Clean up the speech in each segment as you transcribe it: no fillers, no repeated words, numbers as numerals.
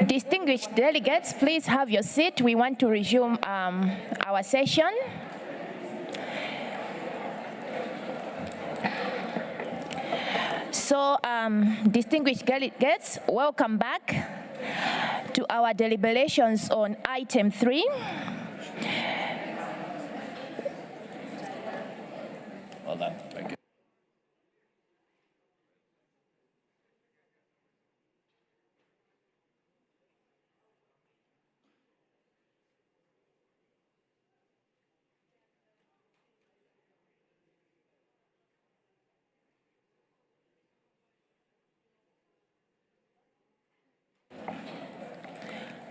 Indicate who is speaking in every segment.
Speaker 1: Distinguished delegates, please have your seat. We want to resume our session. So, distinguished delegates, welcome back to our deliberations on item 3.
Speaker 2: Well done. Thank you.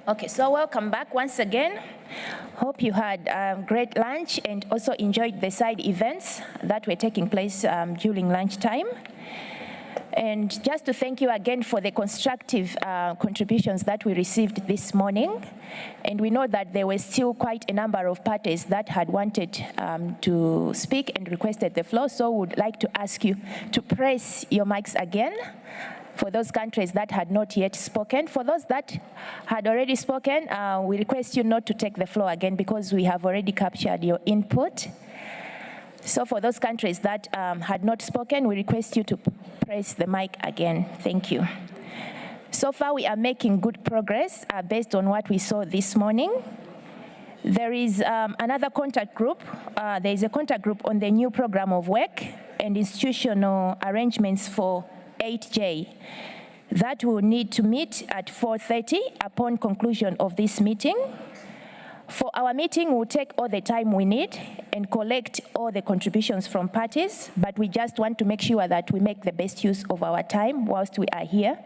Speaker 1: Okay, so welcome back once again. Hope you had a great lunch and also enjoyed the side events that were taking place during lunchtime. And just to thank you again for the constructive contributions that we received this morning. And we know that there were still quite a number of parties that had wanted to speak and requested the floor. So we would like to ask you to press your mics again for those countries that had not yet spoken. For those that had already spoken, we request you not to take the floor again because we have already captured your input. So for those countries that had not spoken, we request you to press the mic again. Thank you. So far, we are making good progress based on what we saw this morning. There is another contact group. There is a contact group on the new program of work and institutional arrangements for 8J. That will need to meet at 4:30 upon conclusion of this meeting. For our meeting, we'll take all the time we need and collect all the contributions from parties, but we just want to make sure that we make the best use of our time whilst we are here.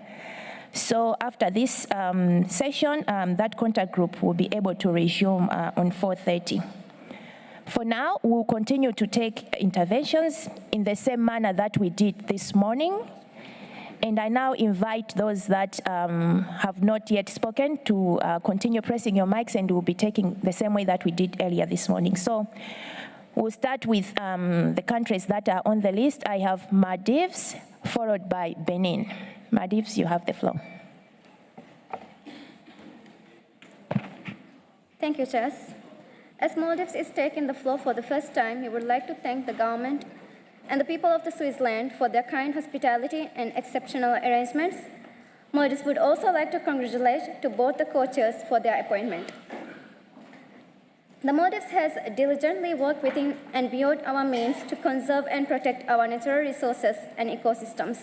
Speaker 1: So after this session, that contact group will be able to resume on 4:30. For now, we'll continue to take interventions in the same manner that we did this morning. And I now invite those that have not yet spoken to continue pressing your mics, and we'll be taking the same way that we did earlier this morning. So we'll start with the countries that are on the list. I have Maldives, followed by Benin. Maldives, you have the floor.
Speaker 3: Thank you, Chess. As Maldives is taking the floor for the first time, we would like to thank the government and the people of the Switzerland for their kind hospitality and exceptional arrangements. Maldives would also like to congratulate to both the co-chairs for their appointment. The Maldives has diligently worked within and beyond our means to conserve and protect our natural resources and ecosystems.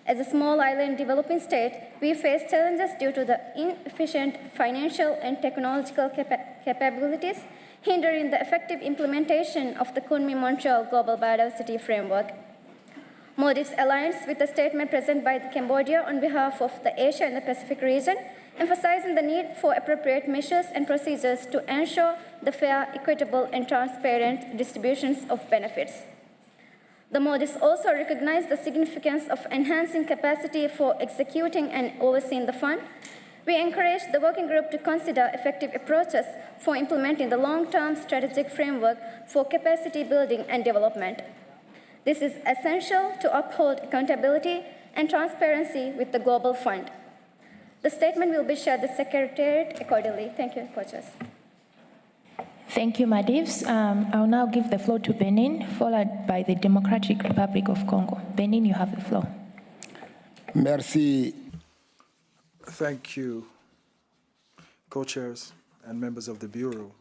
Speaker 3: As a small island developing state, we face challenges due to the inefficient financial and technological capabilities hindering the effective implementation of the Kunming-Montreal Global Biodiversity Framework. Maldives aligns with the statement presented by Cambodia on behalf of the Asia and the Pacific region, emphasizing the need for appropriate measures and procedures to ensure the fair, equitable, and transparent distributions of benefits. The Maldives also recognize the significance of enhancing capacity for executing and overseeing the fund. We encourage the working group to consider effective approaches for implementing the long-term strategic framework for capacity building and development. This is essential to uphold accountability and transparency with the Global Fund. The statement will be shared with the Secretariat accordingly. Thank you, coaches.
Speaker 1: Thank you, Maldives. I'll now give the floor to Benin, followed by the Democratic Republic of Congo. Benin, you have the floor.
Speaker 4: Merci.
Speaker 5: Thank you, co-chairs and members of the Bureau.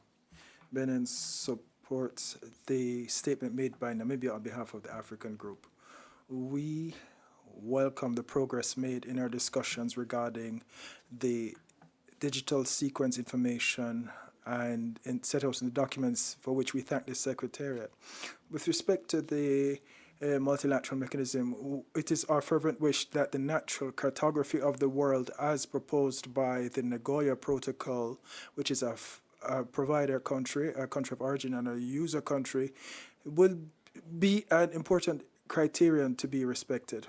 Speaker 5: Benin supports the statement made by Namibia on behalf of the African Group. We welcome the progress made in our discussions regarding the digital sequence information and set out in the documents for which we thank the Secretariat. With respect to the multilateral mechanism, it is our fervent wish that the natural cartography of the world as proposed by the Nagoya Protocol, which is a provider country, a country of origin and a user country, will be an important criterion to be respected.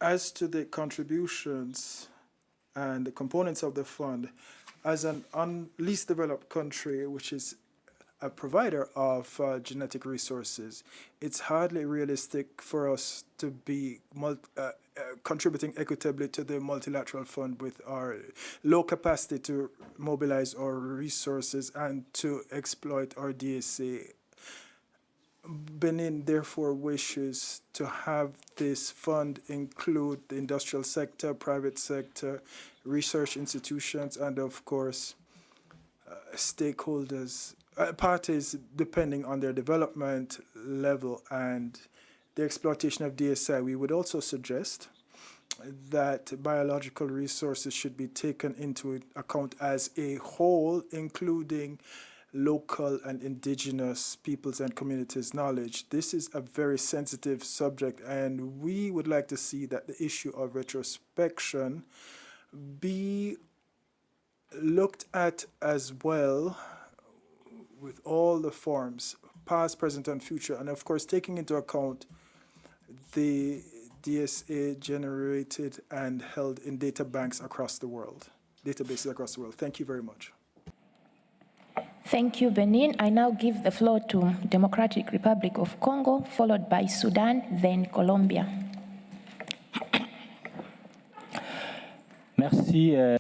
Speaker 5: As to the contributions and the components of the fund, as an least developed country, which is a provider of genetic resources, it's hardly realistic for us to be contributing equitably to the multilateral fund with our low capacity to mobilize our resources and to exploit our DSA. Benin therefore wishes to have this fund include the industrial sector, private sector, research institutions, and of course, stakeholders, parties depending on their development level and the exploitation of DSI. We would also suggest that biological resources should be taken into account as a whole, including local and indigenous peoples and communities' knowledge. This is a very sensitive subject, and we would like to see that the issue of retrospection be looked at as well with all the forms, past, present, and future, and of course taking into account the DSA generated and held in data banks across the world, databases across the world. Thank you very much.
Speaker 1: Thank you, Benin. I now give the floor to Democratic Republic of Congo, followed by Sudan, then Colombia.
Speaker 4: Merci.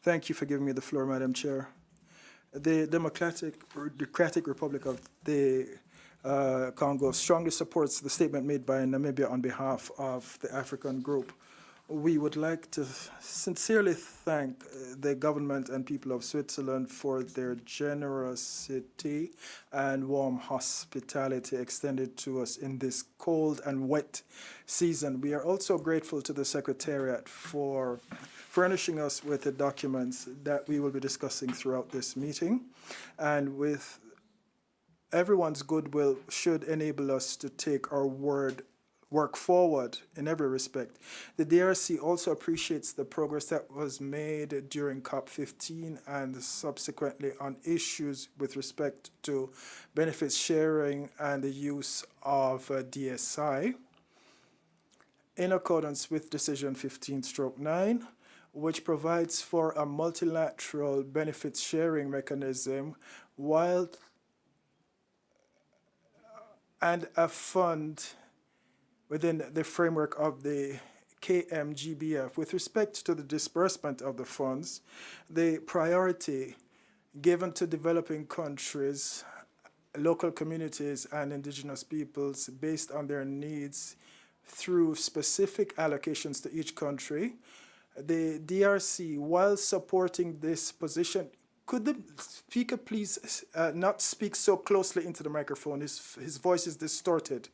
Speaker 5: Thank you for giving me the floor, Madam Chair. The Democratic Republic of the Congo strongly supports the statement made by Namibia on behalf of the African group. We would like to sincerely thank the government and people of Switzerland for their generosity and warm hospitality extended to us in this cold and wet season. We are also grateful to the Secretariat for furnishing us with the documents that we will be discussing throughout this meeting, and with everyone's goodwill should enable us to take our work forward in every respect. The DRC also appreciates the progress that was made during COP15 and subsequently on issues with respect to benefits sharing and the use of DSI in accordance with Decision 15/9, which provides for a multilateral benefits sharing mechanism and a fund within the framework of the KMGBF. With respect to the disbursement of the funds, the priority given to developing countries, local communities, and indigenous peoples based on their needs through specific allocations to each country. The DRC, while supporting this position, could the speaker please not speak so closely into the microphone? His voice is distorted.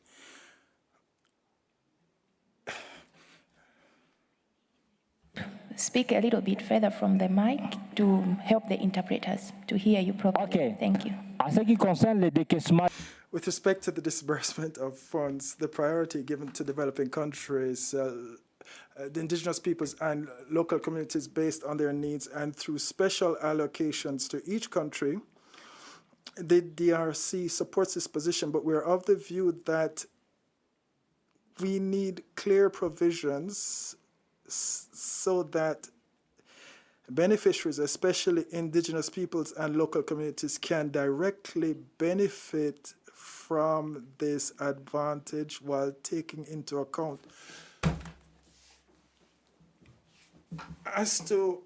Speaker 1: Speak a little bit further from the mic to help the interpreters to hear you properly.
Speaker 4: Okay.
Speaker 1: Thank you.
Speaker 4: En ce qui concerne les décaissements,
Speaker 5: With respect to the disbursement of funds, the priority given to developing countries, the indigenous peoples and local communities based on their needs and through special allocations to each country, the DRC supports this position, but we're of the view that we need clear provisions so that beneficiaries, especially indigenous peoples and local communities, can directly benefit from this advantage while taking into account. As to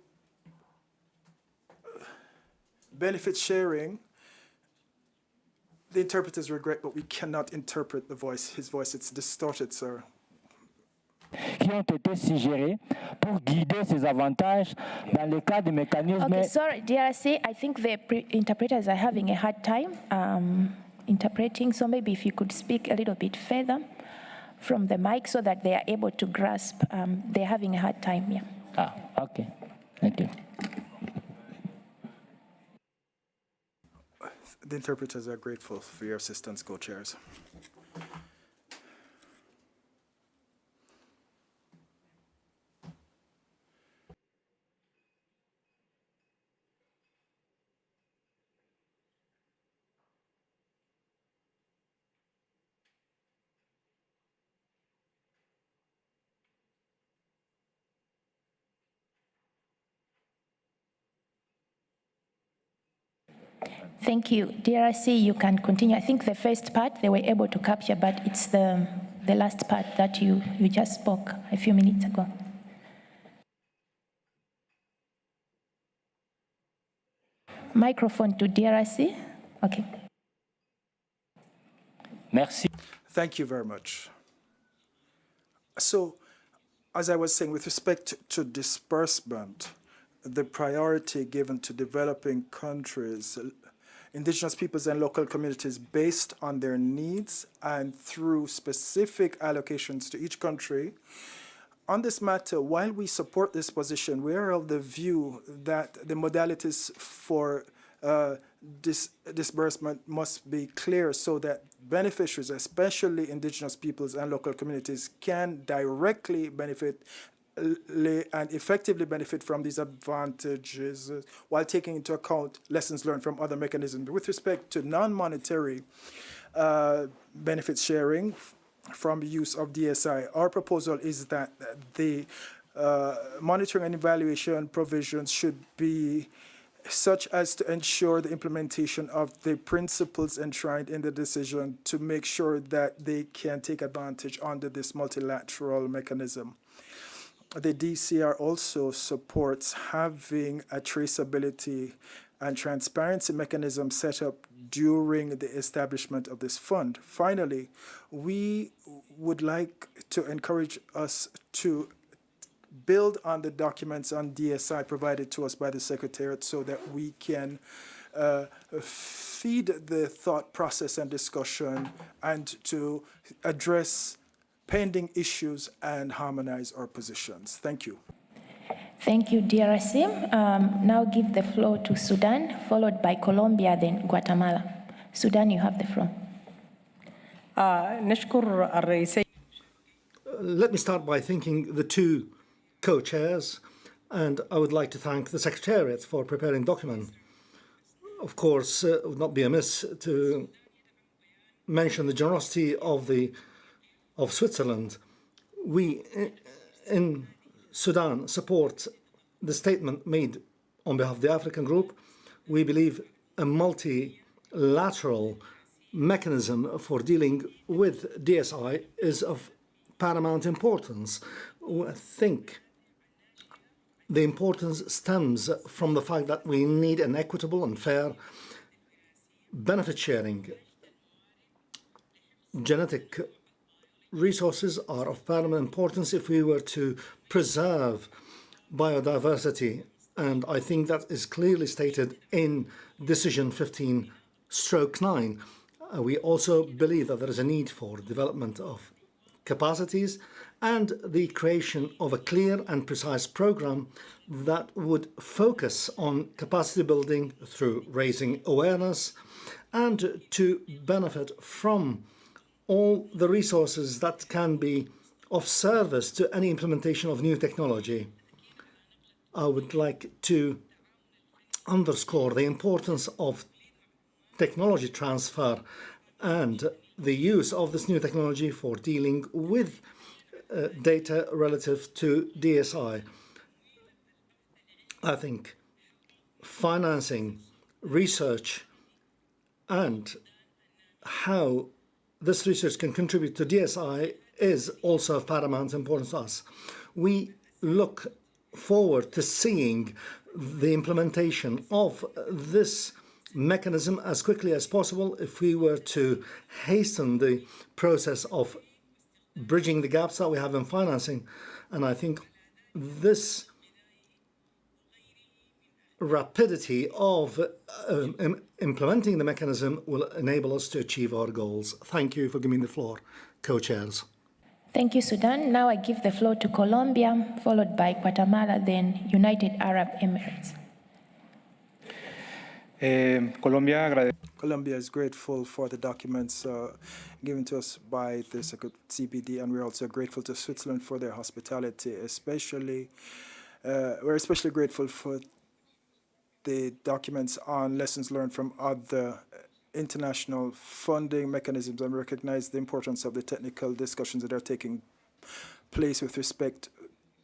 Speaker 5: benefit sharing, the interpreters regret, but we cannot interpret the voice. His voice, it's distorted, sir.
Speaker 4: qui ont été suggérés pour guider ces avantages dans le cadre des mécanismes.
Speaker 1: Okay, sorry, DRC, I think the interpreters are having a hard time interpreting, so maybe if you could speak a little bit further from the mic so that they are able to grasp. They're having a hard time, yeah.
Speaker 4: Ah, okay. Thank you.
Speaker 5: The interpreters are grateful for your assistance, co-chairs.
Speaker 1: Thank you. DRC, you can continue. I think the first part they were able to capture, but it's the last part that you just spoke a few minutes ago. Microphone to DRC. Okay.
Speaker 4: Merci.
Speaker 5: Thank you very much. So, as I was saying, with respect to disbursement, the priority given to developing countries, indigenous peoples and local communities based on their needs and through specific allocations to each country. On this matter, while we support this position, we are of the view that the modalities for disbursement must be clear so that beneficiaries, especially indigenous peoples and local communities, can directly benefit and effectively benefit from these advantages while taking into account lessons learned from other mechanisms. With respect to non-monetary benefit sharing from the use of DSI, our proposal is that the monitoring and evaluation provisions should be such as to ensure the implementation of the principles enshrined in the decision to make sure that they can take advantage under this multilateral mechanism. The DCR also supports having a traceability and transparency mechanism set up during the establishment of this fund. Finally, we would like to encourage us to build on the documents on DSI provided to us by the Secretariat so that we can feed the thought process and discussion and to address pending issues and harmonize our positions. Thank you.
Speaker 1: Thank you, DRC. Now give the floor to Sudan, followed by Colombia, then Guatemala. Sudan, you have the floor.
Speaker 6: Let me start by thanking the two co-chairs, and I would like to thank the Secretariat for preparing the document. Of course, it would not be amiss to mention the generosity of Switzerland. We in Sudan support the statement made on behalf of the African Group. We believe a multilateral mechanism for dealing with DSI is of paramount importance. I think the importance stems from the fact that we need an equitable and fair benefit sharing. Genetic resources are of paramount importance if we were to preserve biodiversity, and I think that is clearly stated in Decision 15/9. We also believe that there is a need for development of capacities and the creation of a clear and precise program that would focus on capacity building through raising awareness and to benefit from all the resources that can be of service to any implementation of new technology. I would like to underscore the importance of technology transfer and the use of this new technology for dealing with data relative to DSI. I think financing, research, and how this research can contribute to DSI is also of paramount importance to us. We look forward to seeing the implementation of this mechanism as quickly as possible if we were to hasten the process of bridging the gaps that we have in financing. And I think this rapidity of implementing the mechanism will enable us to achieve our goals. Thank you for giving me the floor, co-chairs.
Speaker 1: Thank you, Sudan. Now I give the floor to Colombia, followed by Guatemala, then United Arab Emirates.
Speaker 5: Colombia is grateful for the documents given to us by the CBD, and we're also grateful to Switzerland for their hospitality. We're especially grateful for the documents on lessons learned from other international funding mechanisms, and recognize the importance of the technical discussions that are taking place with respect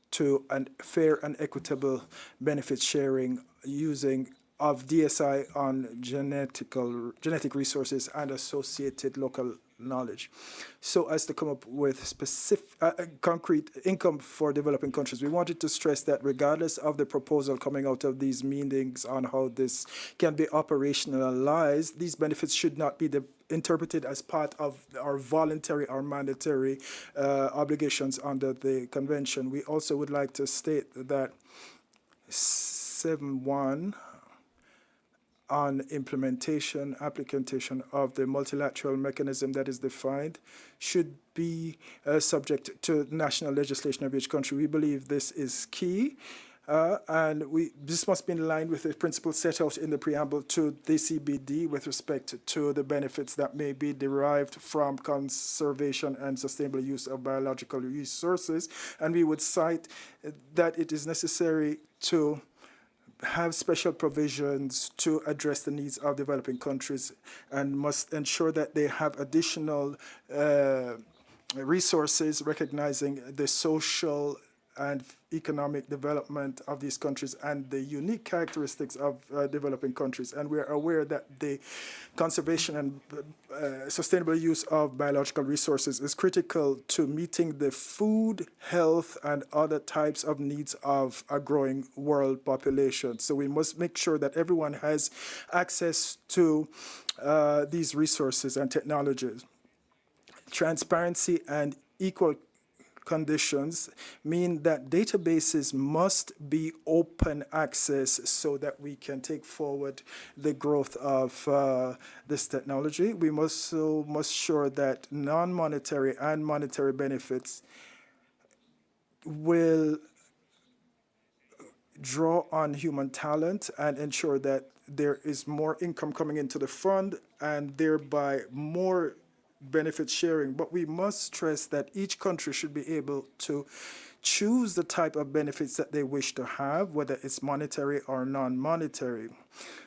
Speaker 5: to a fair and equitable benefit sharing using of DSI on genetic resources and associated local knowledge, so as to come up with specific, concrete income for developing countries. We wanted to stress that regardless of the proposal coming out of these meetings on how this can be operationalized, these benefits should not be interpreted as part of our voluntary or mandatory obligations under the convention. We also would like to state that 7.1 on application of the multilateral mechanism that is defined should be subject to national legislation of each country. We believe this is key, and this must be in line with the principles set out in the preamble to the CBD with respect to the benefits that may be derived from conservation and sustainable use of biological resources. And we would cite that it is necessary to have special provisions to address the needs of developing countries and must ensure that they have additional resources recognizing the social and economic development of these countries and the unique characteristics of developing countries. And we're aware that the conservation and sustainable use of biological resources is critical to meeting the food, health, and other types of needs of a growing world population. So we must make sure that everyone has access to these resources and technologies. Transparency and equal conditions mean that databases must be open access so that we can take forward the growth of this technology. We must ensure that non-monetary and monetary benefits will draw on human talent and ensure that there is more income coming into the fund and thereby more benefit sharing. But we must stress that each country should be able to choose the type of benefits that they wish to have, whether it's monetary or non-monetary.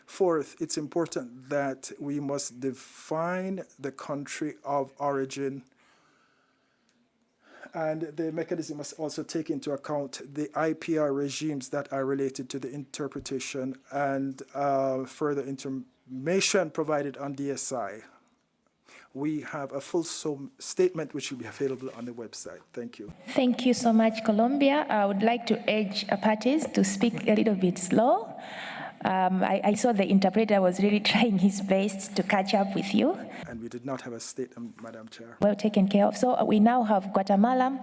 Speaker 5: Fourth, it's important that we must define the country of origin, and the mechanism must also take into account the IPR regimes that are related to the interpretation and further information provided on DSI. We have a fulsome statement which will be available on the website. Thank you.
Speaker 1: Thank you so much, Colombia. I would like to urge parties to speak a little bit slow. I saw the interpreter was really trying his best to catch up with you.
Speaker 5: And we did not have a statement, Madam Chair.
Speaker 1: Well taken care of. So we now have Guatemala,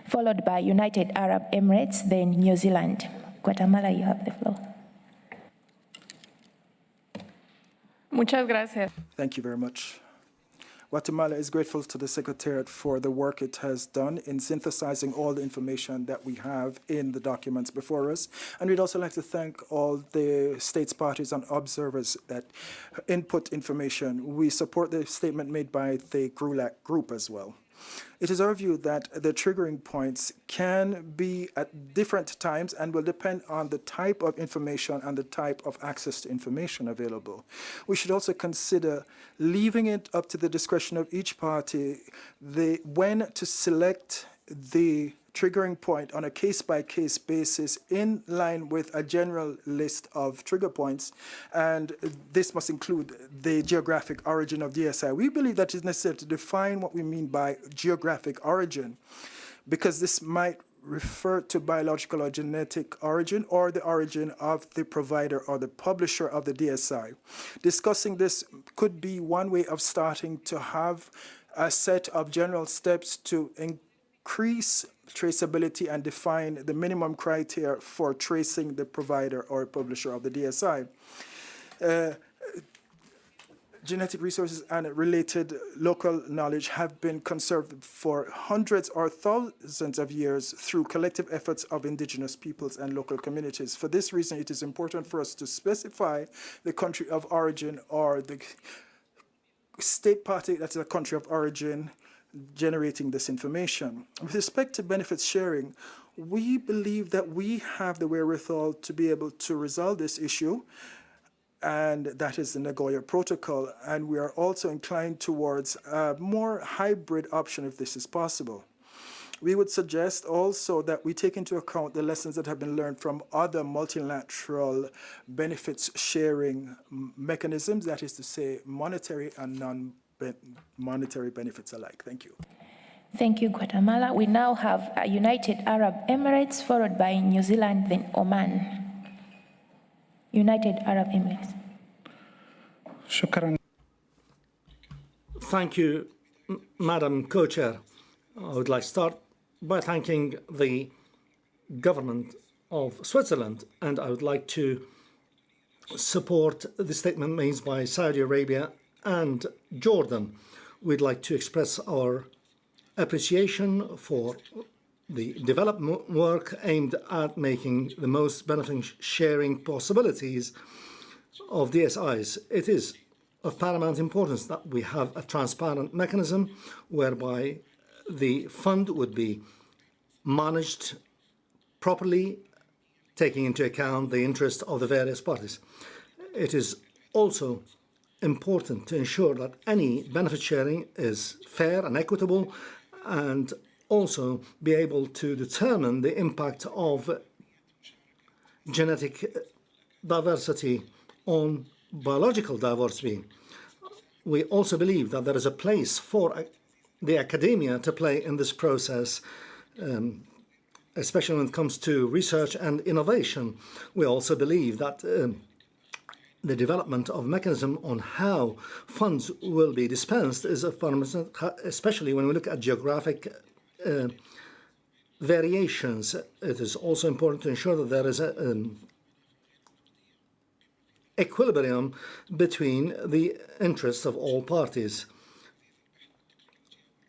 Speaker 1: followed by United Arab Emirates, then New Zealand. Guatemala, you have the floor.
Speaker 7: Muchas gracias.
Speaker 5: Thank you very much. Guatemala is grateful to the Secretariat for the work it has done in synthesizing all the information that we have in the documents before us. And we'd also like to thank all the states parties and observers that input information. We support the statement made by the GRULAC group as well. It is our view that the triggering points can be at different times and will depend on the type of information and the type of access to information available. We should also consider leaving it up to the discretion of each party when to select the triggering point on a case-by-case basis in line with a general list of trigger points, and this must include the geographic origin of DSI. We believe that it is necessary to define what we mean by geographic origin, because this might refer to biological or genetic origin or the origin of the provider or the publisher of the DSI. Discussing this could be one way of starting to have a set of general steps to increase traceability and define the minimum criteria for tracing the provider or publisher of the DSI. Genetic resources and related local knowledge have been conserved for hundreds or thousands of years through collective efforts of indigenous peoples and local communities. For this reason, it is important for us to specify the country of origin or the state party that is a country of origin generating this information. With respect to benefits sharing, we believe that we have the wherewithal to be able to resolve this issue, and that is the Nagoya Protocol, and we are also inclined towards a more hybrid option if this is possible. We would suggest also that we take into account the lessons that have been learned from other multilateral benefits sharing mechanisms, that is to say, monetary and non-monetary benefits alike. Thank you.
Speaker 1: Thank you, Guatemala. We now have United Arab Emirates, followed by New Zealand, then Oman. United Arab Emirates.
Speaker 8: Shukran.
Speaker 6: Thank you, Madam Co-Chair. I would like to start by thanking the government of Switzerland, and I would like to support the statement made by Saudi Arabia and Jordan. We'd like to express our appreciation for the development work aimed at making the most benefit sharing possibilities of DSIs. It is of paramount importance that we have a transparent mechanism whereby the fund would be managed properly, taking into account the interest of the various parties. It is also important to ensure that any benefit sharing is fair and equitable, and also be able to determine the impact of genetic diversity on biological diversity. We also believe that there is a place for the academia to play in this process, especially when it comes to research and innovation. We also believe that the development of mechanism on how funds will be dispensed is of paramount, especially when we look at geographic variations. It is also important to ensure that there is an equilibrium between the interests of all parties.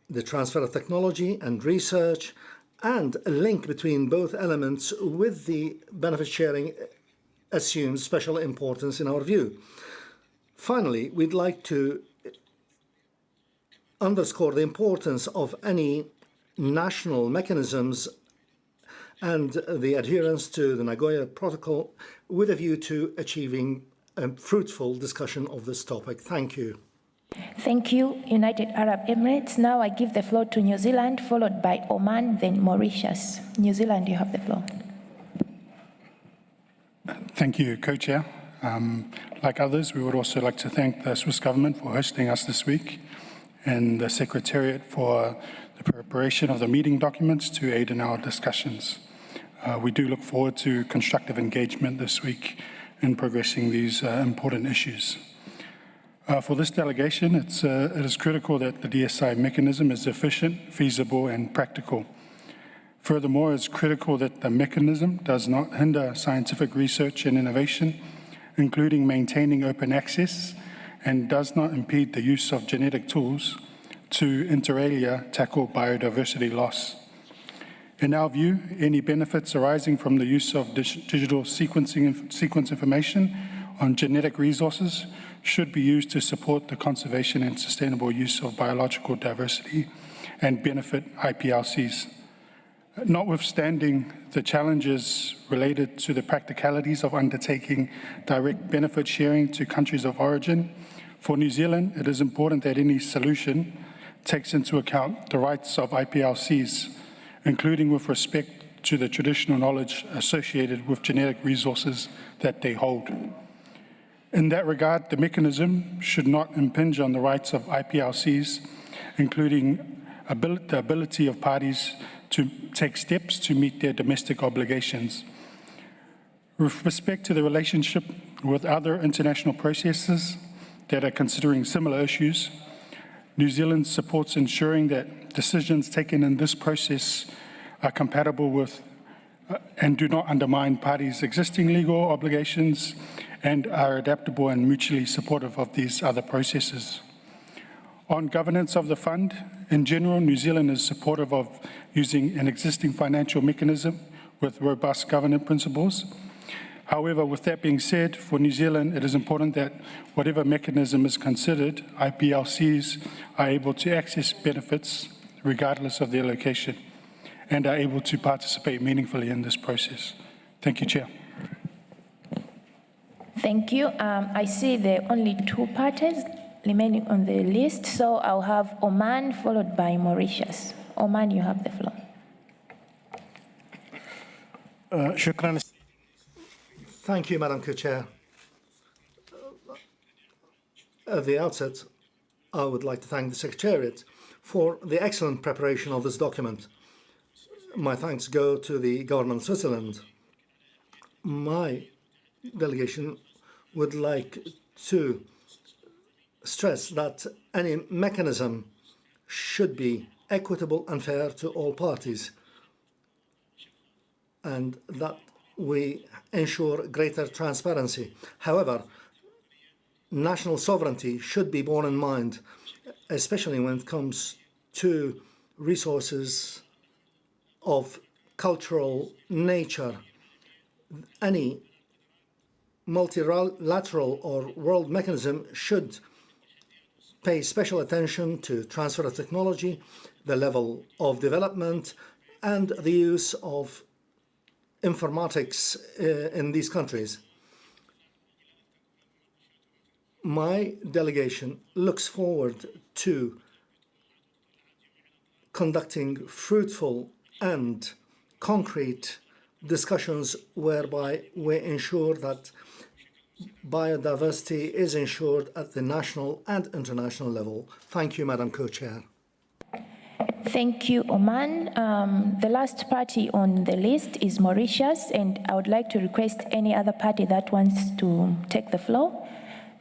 Speaker 6: The transfer of technology and research and a link between both elements with the benefit sharing assumes special importance in our view. Finally, we'd like to underscore the importance of any national mechanisms and the adherence to the Nagoya Protocol with a view to achieving a fruitful discussion of this topic. Thank you.
Speaker 1: Thank you, United Arab Emirates. Now I give the floor to New Zealand, followed by Oman, then Mauritius. New Zealand, you have the floor.
Speaker 8: Thank you, Co-Chair. Like others, we would also like to thank the Swiss government for hosting us this week and the Secretariat for the preparation of the meeting documents to aid in our discussions. We do look forward to constructive engagement this week in progressing these important issues. For this delegation, it is critical that the DSI mechanism is efficient, feasible, and practical. Furthermore, it's critical that the mechanism does not hinder scientific research and innovation, including maintaining open access, and does not impede the use of genetic tools to inter alia tackle biodiversity loss. In our view, any benefits arising from the use of digital sequence information on genetic resources should be used to support the conservation and sustainable use of biological diversity and benefit IPLCs. Notwithstanding the challenges related to the practicalities of undertaking direct benefit sharing to countries of origin, for New Zealand, it is important that any solution takes into account the rights of IPLCs, including with respect to the traditional knowledge associated with genetic resources that they hold. In that regard, the mechanism should not impinge on the rights of IPLCs, including the ability of parties to take steps to meet their domestic obligations. With respect to the relationship with other international processes that are considering similar issues, New Zealand supports ensuring that decisions taken in this process are compatible with and do not undermine parties' existing legal obligations and are adaptable and mutually supportive of these other processes. On governance of the fund, in general, New Zealand is supportive of using an existing financial mechanism with robust governance principles. However, with that being said, for New Zealand, it is important that whatever mechanism is considered, IPLCs are able to access benefits regardless of their location and are able to participate meaningfully in this process. Thank you, Chair.
Speaker 1: Thank you. I see there are only two parties remaining on the list, so I'll have Oman followed by Mauritius. Oman, you have the floor.
Speaker 8: شكرا.
Speaker 6: Thank you, Madam Co-Chair. At the outset, I would like to thank the Secretariat for the excellent preparation of this document. My thanks go to the Government of Switzerland. My delegation would like to stress that any mechanism should be equitable and fair to all parties, and that we ensure greater transparency. However, national sovereignty should be borne in mind, especially when it comes to resources of cultural nature. Any multilateral or world mechanism should pay special attention to transfer of technology, the level of development, and the use of informatics in these countries. My delegation looks forward to conducting fruitful and concrete discussions whereby we ensure that biodiversity is ensured at the national and international level. Thank you, Madam Co-Chair.
Speaker 1: Thank you, Oman. The last party on the list is Mauritius, and I would like to request any other party that wants to take the floor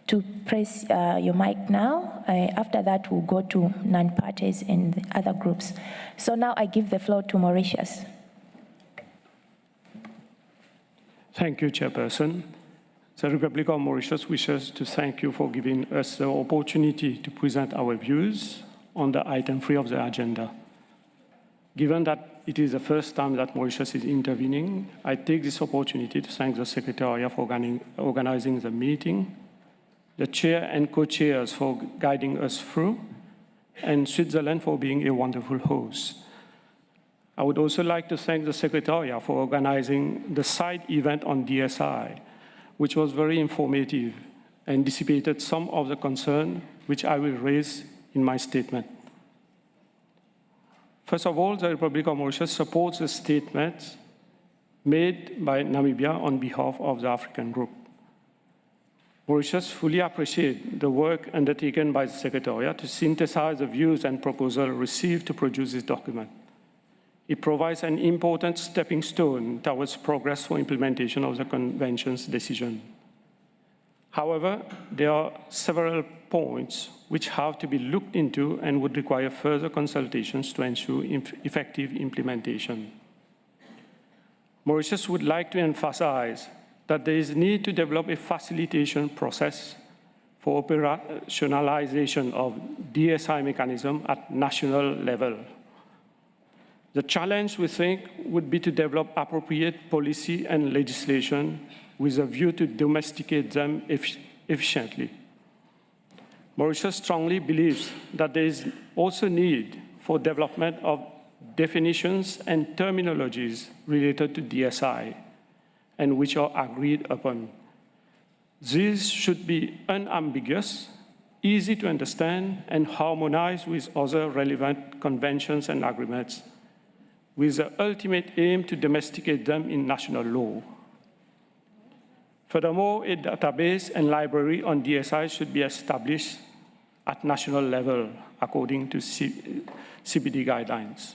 Speaker 1: to press your mic now. After that, we'll go to non-parties and the other groups. So now I give the floor to Mauritius.
Speaker 9: Thank you, Chairperson. The Republic of Mauritius wishes to thank you for giving us the opportunity to present our views on the item 3 of the agenda. Given that it is the first time that Mauritius is intervening, I take this opportunity to thank the Secretariat for organizing the meeting, the chair and co-chairs for guiding us through, and Switzerland for being a wonderful host. I would also like to thank the Secretariat for organizing the side event on DSI, which was very informative and dissipated some of the concern which I will raise in my statement. First of all, the Republic of Mauritius supports the statement made by Namibia on behalf of the African Group. Mauritius fully appreciates the work undertaken by the Secretariat to synthesize the views and proposals received to produce this document. It provides an important stepping stone towards progress for implementation of the Convention's decision. However, there are several points which have to be looked into and would require further consultations to ensure effective implementation. Mauritius would like to emphasize that there is a need to develop a facilitation process for operationalization of DSI mechanism at national level. The challenge, we think, would be to develop appropriate policy and legislation with a view to domesticate them efficiently. Mauritius strongly believes that there is also need for development of definitions and terminologies related to DSI, and which are agreed upon. These should be unambiguous, easy to understand, and harmonize with other relevant conventions and agreements, with the ultimate aim to domesticate them in national law. Furthermore, a database and library on DSI should be established at national level according to CBD guidelines.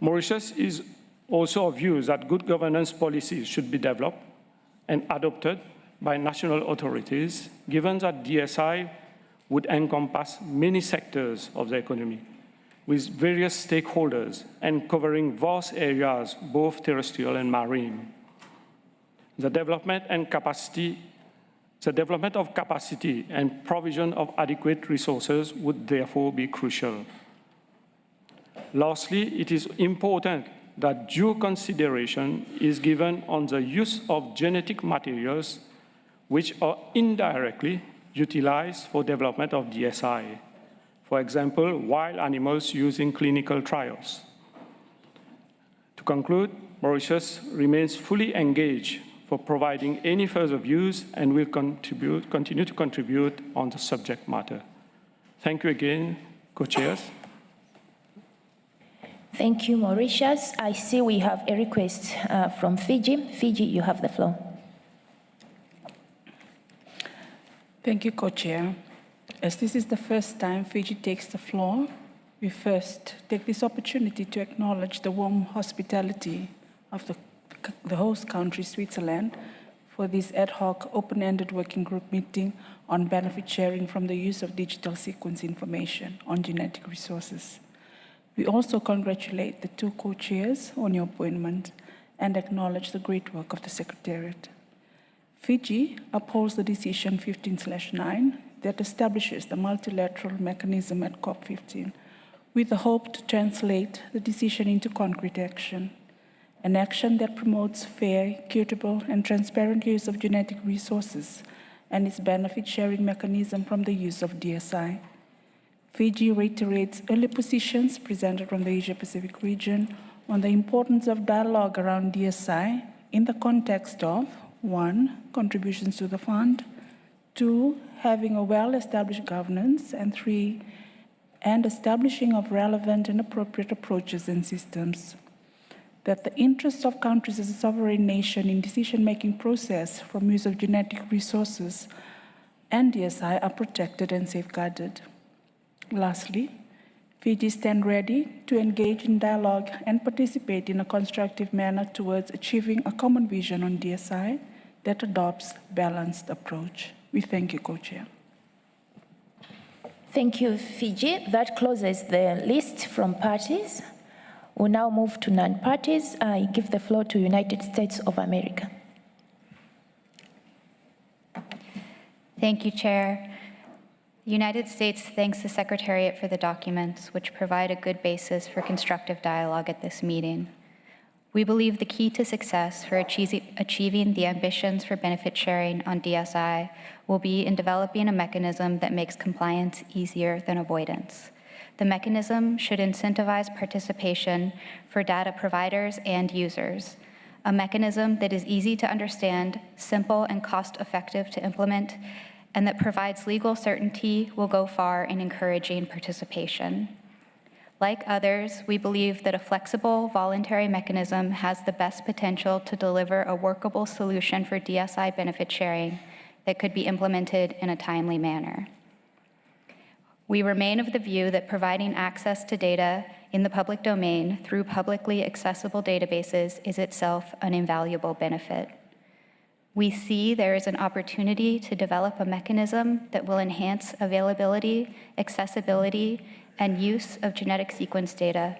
Speaker 9: Mauritius is also of view that good governance policies should be developed and adopted by national authorities, given that DSI would encompass many sectors of the economy, with various stakeholders and covering vast areas, both terrestrial and marine. The development of capacity and provision of adequate resources would therefore be crucial. Lastly, it is important that due consideration is given on the use of genetic materials which are indirectly utilized for development of DSI. For example, wild animals used in clinical trials. To conclude, Mauritius remains fully engaged for providing any further views and will continue to contribute on the subject matter. Thank you again, co-chairs.
Speaker 1: Thank you, Mauritius. I see we have a request from Fiji. Fiji, you have the floor.
Speaker 10: Thank you, Co-Chair. As this is the first time Fiji takes the floor, we first take this opportunity to acknowledge the warm hospitality of the host country, Switzerland, for this ad hoc open-ended working group meeting on benefit sharing from the use of digital sequence information on genetic resources. We also congratulate the two co-chairs on your appointment and acknowledge the great work of the Secretariat. Fiji upholds the decision 15/9 that establishes the multilateral mechanism at COP15 with the hope to translate the decision into concrete action, an action that promotes fair, equitable, and transparent use of genetic resources and its benefit-sharing mechanism from the use of DSI. Fiji reiterates early positions presented from the Asia-Pacific region on the importance of dialogue around DSI in the context of 1, contributions to the fund, 2, having a well-established governance, and 3, and establishing of relevant and appropriate approaches and systems. That the interests of countries as a sovereign nation in decision-making process from use of genetic resources and DSI are protected and safeguarded. Lastly, Fiji stand ready to engage in dialogue and participate in a constructive manner towards achieving a common vision on DSI that adopts balanced approach. We thank you, Co-Chair.
Speaker 1: Thank you, Fiji. That closes the list from parties. We'll now move to non-parties. I give the floor to United States of America.
Speaker 11: Thank you, Chair. The United States thanks the Secretariat for the documents, which provide a good basis for constructive dialogue at this meeting. We believe the key to success for achieving the ambitions for benefit sharing on DSI will be in developing a mechanism that makes compliance easier than avoidance. The mechanism should incentivize participation for data providers and users, a mechanism that is easy to understand, simple and cost-effective to implement, and that provides legal certainty will go far in encouraging participation. Like others, we believe that a flexible, voluntary mechanism has the best potential to deliver a workable solution for DSI benefit sharing that could be implemented in a timely manner. We remain of the view that providing access to data in the public domain through publicly accessible databases is itself an invaluable benefit. We see there is an opportunity to develop a mechanism that will enhance availability, accessibility, and use of genetic sequence data,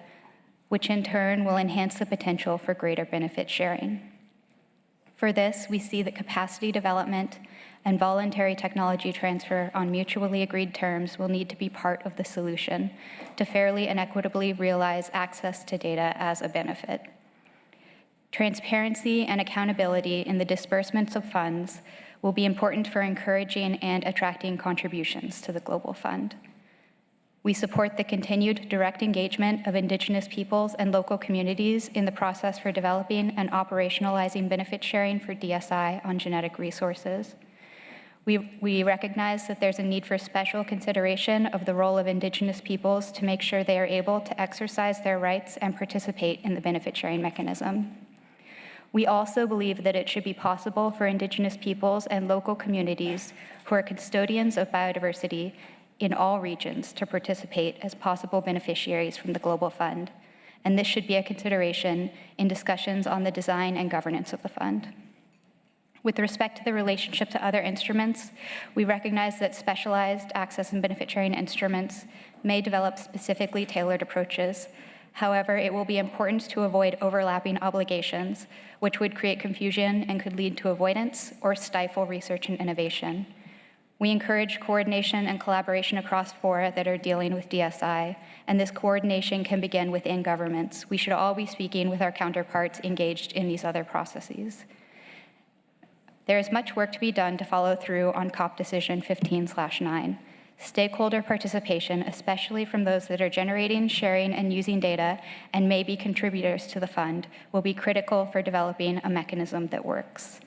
Speaker 11: which in turn will enhance the potential for greater benefit sharing. For this, we see that capacity development and voluntary technology transfer on mutually agreed terms will need to be part of the solution to fairly and equitably realize access to data as a benefit. Transparency and accountability in the disbursements of funds will be important for encouraging and attracting contributions to the Global Fund. We support the continued direct engagement of Indigenous peoples and local communities in the process for developing and operationalizing benefit sharing for DSI on genetic resources. We recognize that there's a need for special consideration of the role of Indigenous peoples to make sure they are able to exercise their rights and participate in the benefit sharing mechanism. We also believe that it should be possible for Indigenous peoples and local communities who are custodians of biodiversity in all regions to participate as possible beneficiaries from the Global Fund, and this should be a consideration in discussions on the design and governance of the fund. With respect to the relationship to other instruments, we recognize that specialized access and benefit sharing instruments may develop specifically tailored approaches. However, it will be important to avoid overlapping obligations, which would create confusion and could lead to avoidance or stifle research and innovation. We encourage coordination and collaboration across fora that are dealing with DSI, and this coordination can begin within governments. We should all be speaking with our counterparts engaged in these other processes. There is much work to be done to follow through on COP Decision 15/9. Stakeholder participation, especially from those that are generating, sharing, and using data and may be contributors to the fund, will be critical for developing a mechanism that works.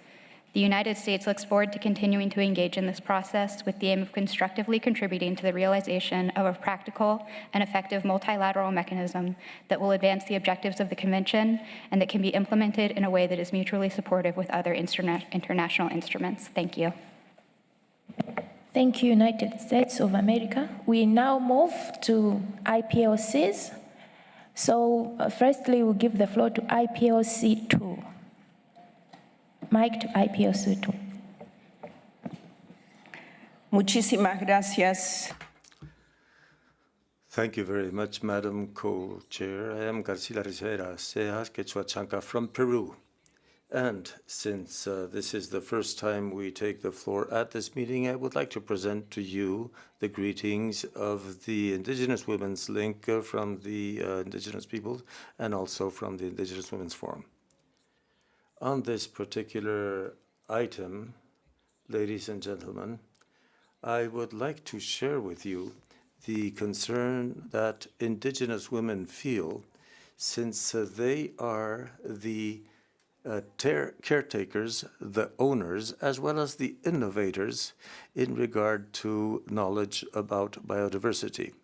Speaker 11: The United States looks forward to continuing to engage in this process with the aim of constructively contributing to the realization of a practical and effective multilateral mechanism that will advance the objectives of the Convention and that can be implemented in a way that is mutually supportive with other international instruments. Thank you.
Speaker 1: Thank you, United States of America. We now move to IPLCs. So firstly, we'll give the floor to IPLC 2. Mic to IPLC 2.
Speaker 12: Muchísimas gracias.
Speaker 13: Thank you very much, Madam Co-Chair. I am Garcia Rivera Cejas Quechuachanca from Peru. And since this is the first time we take the floor at this meeting, I would like to present to you the greetings of the Indigenous Women's Link from the Indigenous Peoples and also from the Indigenous Women's Forum. On this particular item, ladies and gentlemen, I would like to share with you the concern that Indigenous women feel since they are the caretakers, the owners, as well as the innovators in regard to knowledge about biodiversity.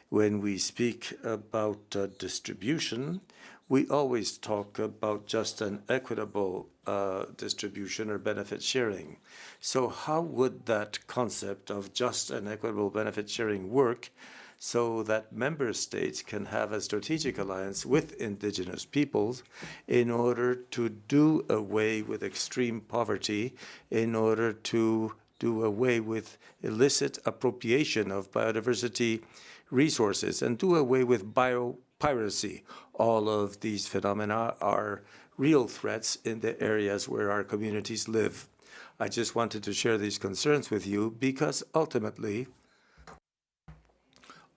Speaker 13: When we speak about distribution, we always talk about just an equitable distribution or benefit sharing. So how would that concept of just and equitable benefit sharing work so that member states can have a strategic alliance with indigenous peoples in order to do away with extreme poverty, in order to do away with illicit appropriation of biodiversity resources, and do away with biopiracy? All of these phenomena are real threats in the areas where our communities live. I just wanted to share these concerns with you because ultimately,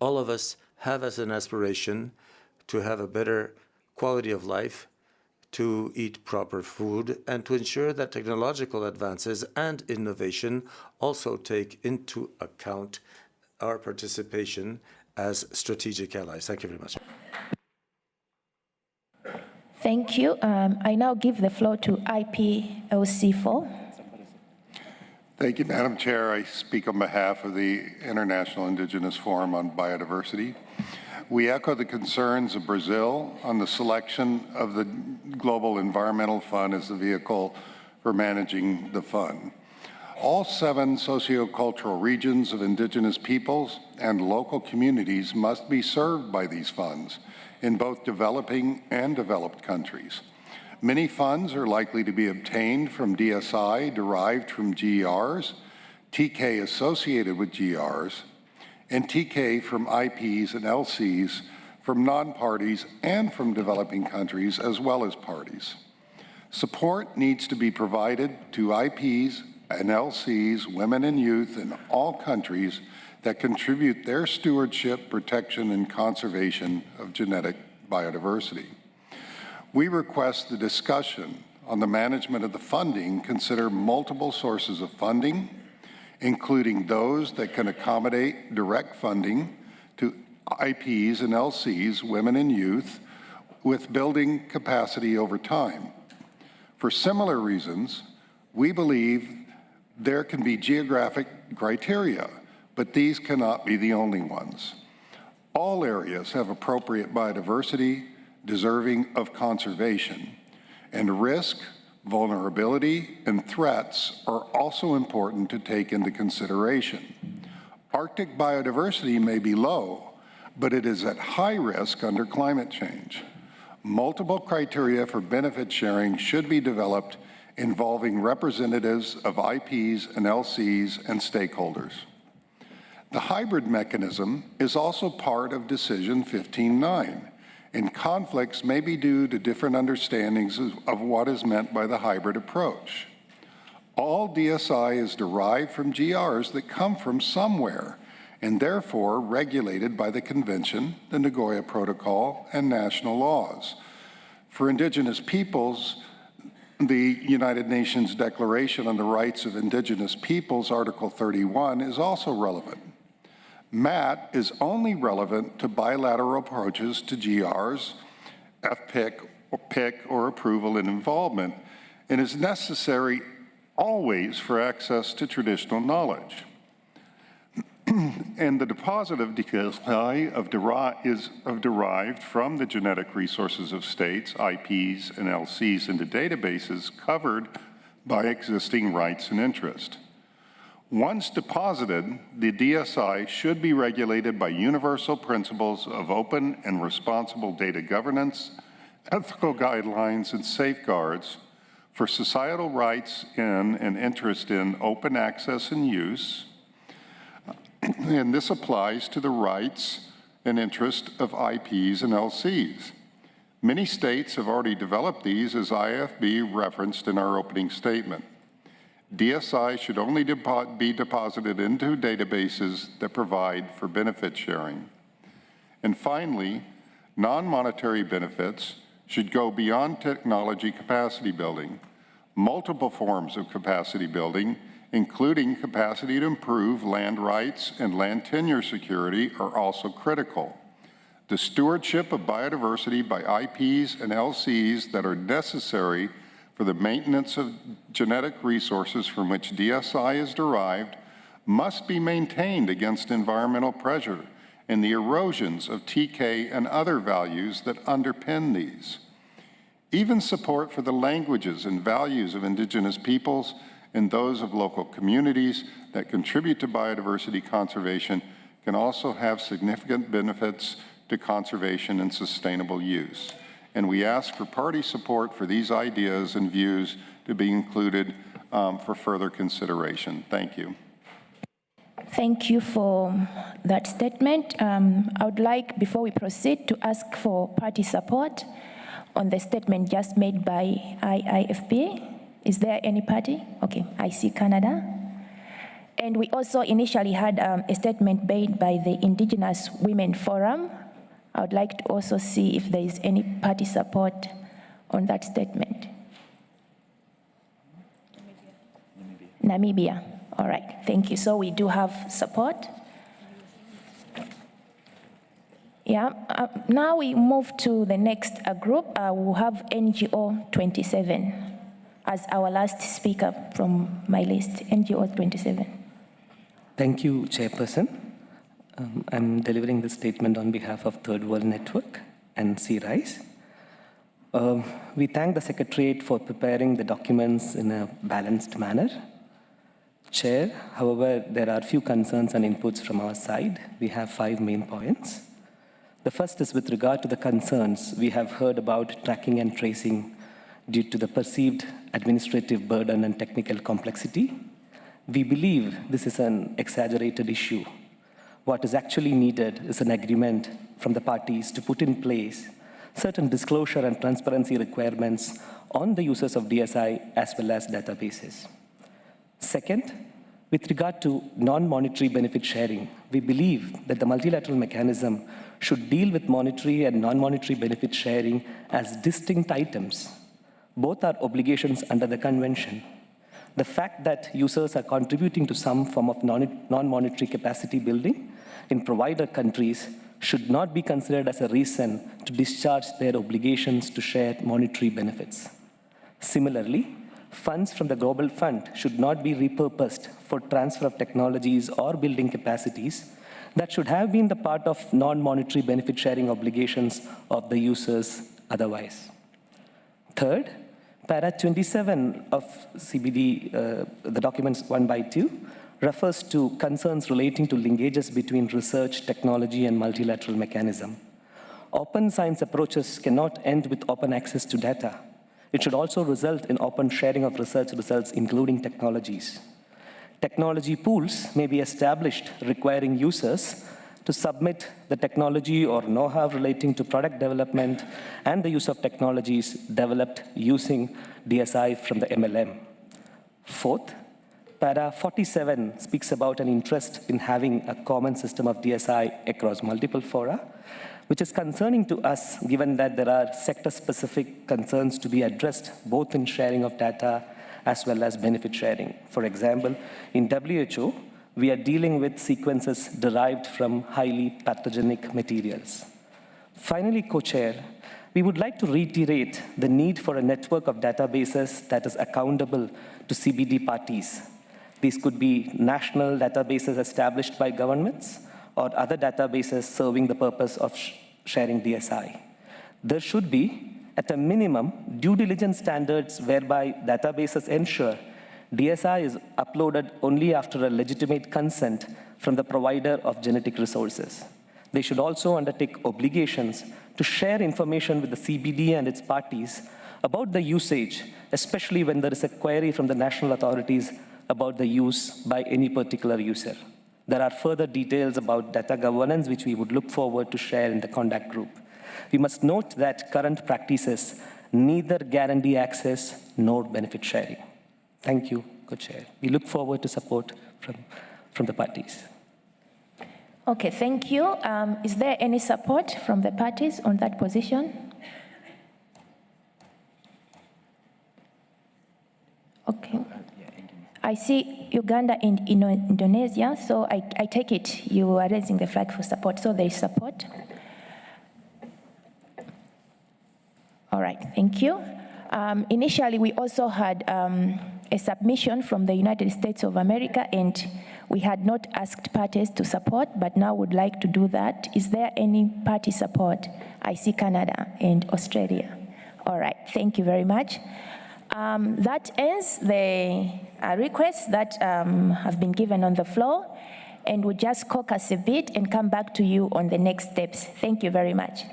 Speaker 13: all of us have as an aspiration to have a better quality of life, to eat proper food, and to ensure that technological advances and innovation also take into account our participation as strategic allies. Thank you very much.
Speaker 1: Thank you. I now give the floor to IPLC 4.
Speaker 14: Thank you, Madam Chair. I speak on behalf of the International Indigenous Forum on Biodiversity. We echo the concerns of Brazil on the selection of the Global Environmental Fund as the vehicle for managing the fund. All 7 sociocultural regions of indigenous peoples and local communities must be served by these funds in both developing and developed countries. Many funds are likely to be obtained from DSI derived from GRs, TK associated with GRs, and TK from IPs and LCs from non-parties and from developing countries as well as parties. Support needs to be provided to IPs and LCs, women and youth in all countries that contribute their stewardship, protection, and conservation of genetic biodiversity. We request the discussion on the management of the funding consider multiple sources of funding, including those that can accommodate direct funding to IPs and LCs, women and youth, with building capacity over time. For similar reasons, we believe there can be geographic criteria, but these cannot be the only ones. All areas have appropriate biodiversity deserving of conservation, and risk, vulnerability, and threats are also important to take into consideration. Arctic biodiversity may be low, but it is at high risk under climate change. Multiple criteria for benefit sharing should be developed involving representatives of IPs and LCs and stakeholders. The hybrid mechanism is also part of Decision 15.9, and conflicts may be due to different understandings of what is meant by the hybrid approach. All DSI is derived from GRs that come from somewhere, and therefore regulated by the Convention, the Nagoya Protocol, and national laws. For Indigenous peoples, the United Nations Declaration on the Rights of Indigenous Peoples, Article 31, is also relevant. MAT is only relevant to bilateral approaches to GRs, FPIC, or PIC, or approval and involvement, and is necessary always for access to traditional knowledge. And the deposit of DSI is derived from the genetic resources of states, IPs, and LCs into databases covered by existing rights and interest. Once deposited, the DSI should be regulated by universal principles of open and responsible data governance, ethical guidelines, and safeguards for societal rights in and interest in open access and use. And this applies to the rights and interest of IPs and LCs. Many states have already developed these, as IFB referenced in our opening statement. DSI should only be deposited into databases that provide for benefit sharing. And finally, non-monetary benefits should go beyond technology capacity building. Multiple forms of capacity building, including capacity to improve land rights and land tenure security, are also critical. The stewardship of biodiversity by IPs and LCs that are necessary for the maintenance of genetic resources from which DSI is derived must be maintained against environmental pressure and the erosions of TK and other values that underpin these. Even support for the languages and values of indigenous peoples and those of local communities that contribute to biodiversity conservation can also have significant benefits to conservation and sustainable use. And we ask for party support for these ideas and views to be included for further consideration. Thank you.
Speaker 1: Thank you for that statement. I would like, before we proceed, to ask for party support on the statement just made by IIFP. Is there any party? Okay, I see Canada. And we also initially had a statement made by the Indigenous Women Forum. I would like to also see if there is any party support on that statement. Namibia. All right, thank you. So we do have support. Yeah, now we move to the next group. We'll have NGO 27 as our last speaker from my list, NGO 27.
Speaker 15: Thank you, Chairperson. I'm delivering this statement on behalf of Third World Network and C-RISE. We thank the Secretariat for preparing the documents in a balanced manner. Chair, however, there are few concerns and inputs from our side. We have 5 main points. The first is with regard to the concerns we have heard about tracking and tracing due to the perceived administrative burden and technical complexity. We believe this is an exaggerated issue. What is actually needed is an agreement from the parties to put in place certain disclosure and transparency requirements on the users of DSI as well as databases. Second, with regard to non-monetary benefit sharing, we believe that the multilateral mechanism should deal with monetary and non-monetary benefit sharing as distinct items. Both are obligations under the convention. The fact that users are contributing to some form of non-monetary capacity building in provider countries should not be considered as a reason to discharge their obligations to share monetary benefits. Similarly, funds from the Global Fund should not be repurposed for transfer of technologies or building capacities that should have been the part of non-monetary benefit sharing obligations of the users otherwise. Third, Para 27 of CBD, the documents 1/2, refers to concerns relating to linkages between research, technology, and multilateral mechanism. Open science approaches cannot end with open access to data. It should also result in open sharing of research results, including technologies. Technology pools may be established requiring users to submit the technology or know-how relating to product development and the use of technologies developed using DSI from the MLM. Fourth, Para 47 speaks about an interest in having a common system of DSI across multiple fora, which is concerning to us given that there are sector-specific concerns to be addressed both in sharing of data as well as benefit sharing. For example, in WHO, we are dealing with sequences derived from highly pathogenic materials. Finally, Co-Chair, We would like to reiterate the need for a network of databases that is accountable to CBD parties. These could be national databases established by governments or other databases serving the purpose of sharing DSI. There should be, at a minimum, due diligence standards whereby databases ensure DSI is uploaded only after a legitimate consent from the provider of genetic resources. They should also undertake obligations to share information with the CBD and its parties about the usage, especially when there is a query from the national authorities about the use by any particular user. There are further details about data governance which we would look forward to share in the contact group. We must note that current practices neither guarantee access nor benefit sharing. Thank you, Co-Chair. We look forward to support from the parties.
Speaker 1: Okay, thank you. Is there any support from the parties on that position? Okay. I see Uganda and Indonesia, so I take it you are raising the flag for support, so there is support. All right, thank you. Initially, we also had a submission from the United States of America, and we had not asked parties to support, but now would like to do that. Is there any party support? I see Canada and Australia. All right, thank you very much. That ends the requests that have been given on the floor, and we'll just caucus a bit and come back to you on the next steps. Thank you very much.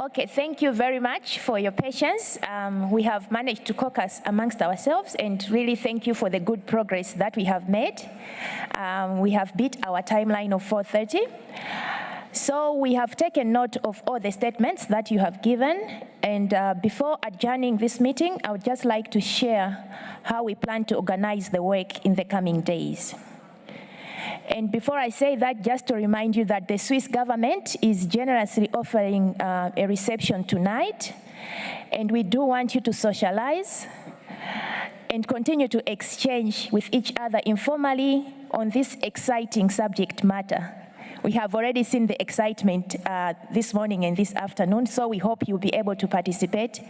Speaker 1: Okay, thank you very much for your patience. We have managed to caucus amongst ourselves, and really thank you for the good progress that we have made. We have beat our timeline of 4:30. So we have taken note of all the statements that you have given, and before adjourning this meeting, I would just like to share how we plan to organize the work in the coming days. And before I say that, just to remind you that the Swiss government is generously offering a reception tonight, and we do want you to socialize and continue to exchange with each other informally on this exciting subject matter. We have already seen the excitement this morning and this afternoon, so we hope you'll be able to participate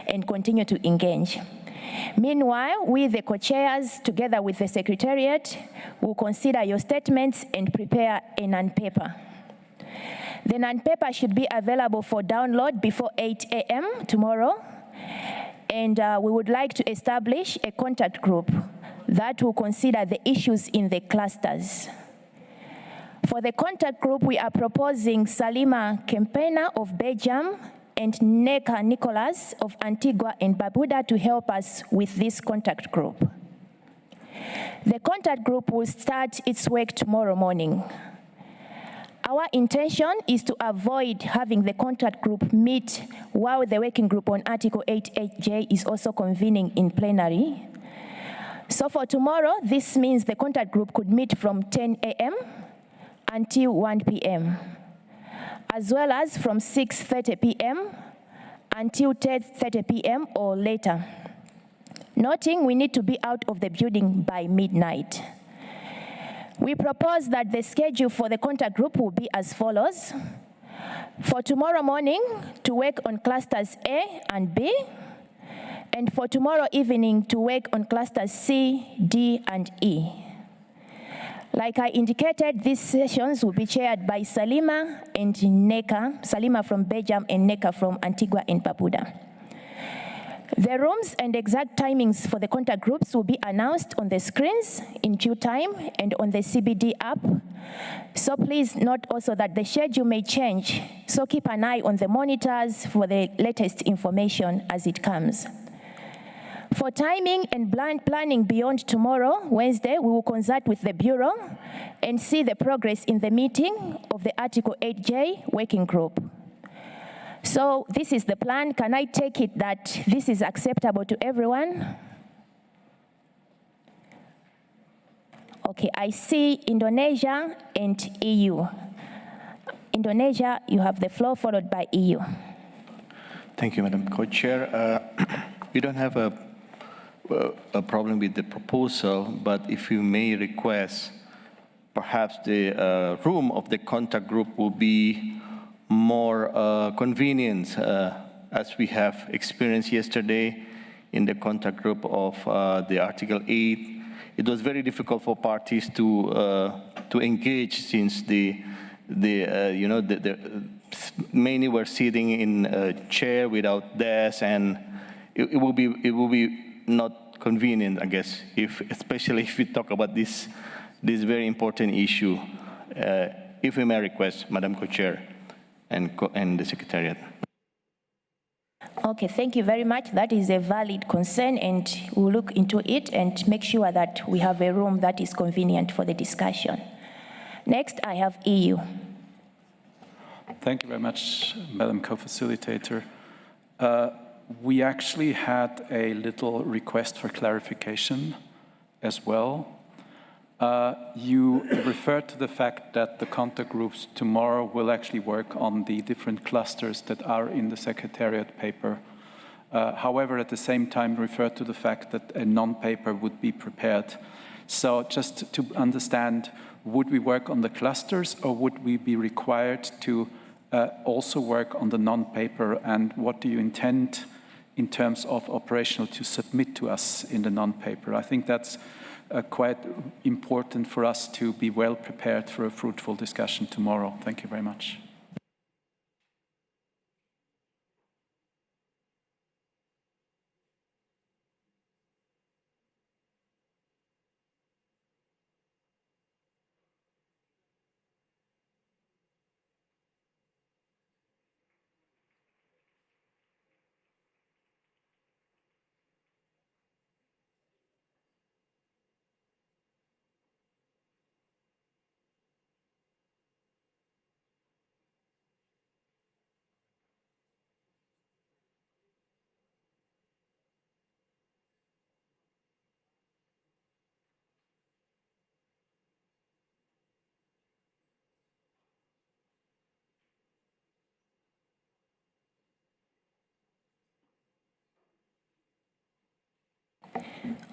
Speaker 1: and continue to engage. Meanwhile, we, the co-chairs, together with the Secretariat, will consider your statements and prepare a non-paper. The non-paper should be available for download before 8 a.m. tomorrow, and we would like to establish a contact group that will consider the issues in the clusters. For the contact group, we are proposing Salima Kempena of Belgium and Neka Nicholas of Antigua and Barbuda to help us with this contact group. The contact group will start its work tomorrow morning. Our intention is to avoid having the contact group meet while the working group on Article 88J is also convening in plenary. So for tomorrow, this means the contact group could meet from 10 a.m. until 1 p.m. as well as from 6:30 p.m. until 10:30 p.m. or later. Noting we need to be out of the building by midnight. We propose that the schedule for the contact group will be as follows. For tomorrow morning, to work on clusters A and B, and for tomorrow evening, to work on clusters C, D, and E. Like I indicated, these sessions will be chaired by Salima and Neka, Salima from Belgium and Neka from Antigua and Barbuda. The rooms and exact timings for the contact groups will be announced on the screens in due time and on the CBD app. So please note also that the schedule may change, so keep an eye on the monitors for the latest information as it comes. For timing and planning beyond tomorrow, Wednesday, we will consult with the Bureau and see the progress in the meeting of the Article 8J working group. So this is the plan. Can I take it that this is acceptable to everyone? Okay, I see Indonesia and EU. Indonesia, you have the floor, followed by EU.
Speaker 2: Thank you, Madam Co-Chair. We don't have a problem with the proposal, but if you may request, perhaps the room of the contact group will be more convenient, as we have experienced yesterday in the contact group of the Article 8. It was very difficult for parties to engage, since many were sitting in a chair without desks, and it will be not convenient, I guess, especially if we talk about this very important issue. If we may request, Madam Co-Chair and the Secretariat.
Speaker 1: Okay, thank you very much. That is a valid concern, and we'll look into it and make sure that we have a room that is convenient for the discussion. Next, I have EU.
Speaker 16: Thank you very much, Madam Co-Facilitator. We actually had a little request for clarification as well. You referred to the fact that the contact groups tomorrow will actually work on the different clusters that are in the Secretariat paper. However, at the same time, referred to the fact that a non-paper would be prepared. So just to understand, would we work on the clusters, or would we be required to also work on the non-paper, and what do you intend in terms of operational to submit to us in the non-paper? I think that's quite important for us to be well prepared for a fruitful discussion tomorrow. Thank you very much.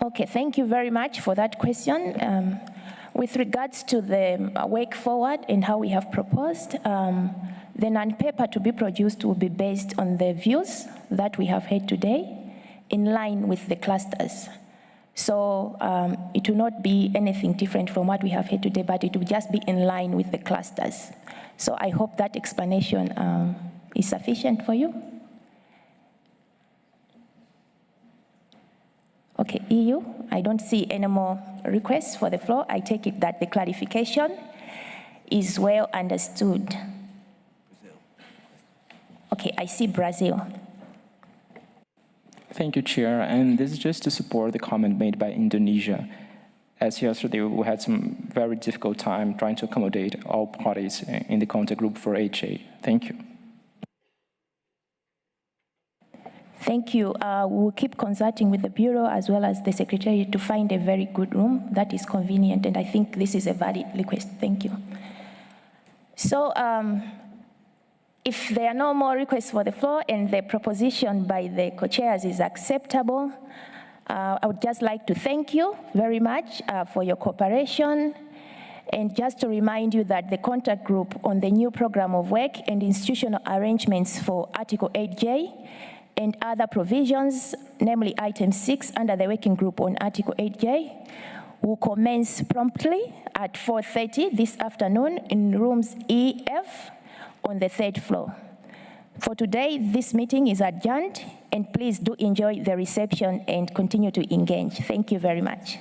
Speaker 1: Okay, thank you very much for that question. With regards to the way forward and how we have proposed, the non-paper to be produced will be based on the views that we have heard today, in line with the clusters. So it will not be anything different from what we have heard today, but it will just be in line with the clusters. So I hope that explanation is sufficient for you. Okay, EU, I don't see any more requests for the floor. I take it that the clarification is well understood. Okay, I see Brazil.
Speaker 17: Thank you, Chair. And this is just to support the comment made by Indonesia. As yesterday, we had some very difficult time trying to accommodate all parties in the contact group for HA. Thank you.
Speaker 1: Thank you. We'll keep consulting with the Bureau as well as the Secretariat to find a very good room that is convenient, and I think this is a valid request. Thank you. So if there are no more requests for the floor and the proposition by the co-chairs is acceptable, I would just like to thank you very much for your cooperation, and just to remind you that the contact group on the new program of work and institutional arrangements for Article 8J and other provisions, namely item 6 under the working group on Article 8J, will commence promptly at 4:30 this afternoon in rooms EF on the 3rd floor. For today, this meeting is adjourned, and please do enjoy the reception and continue to engage. Thank you very much.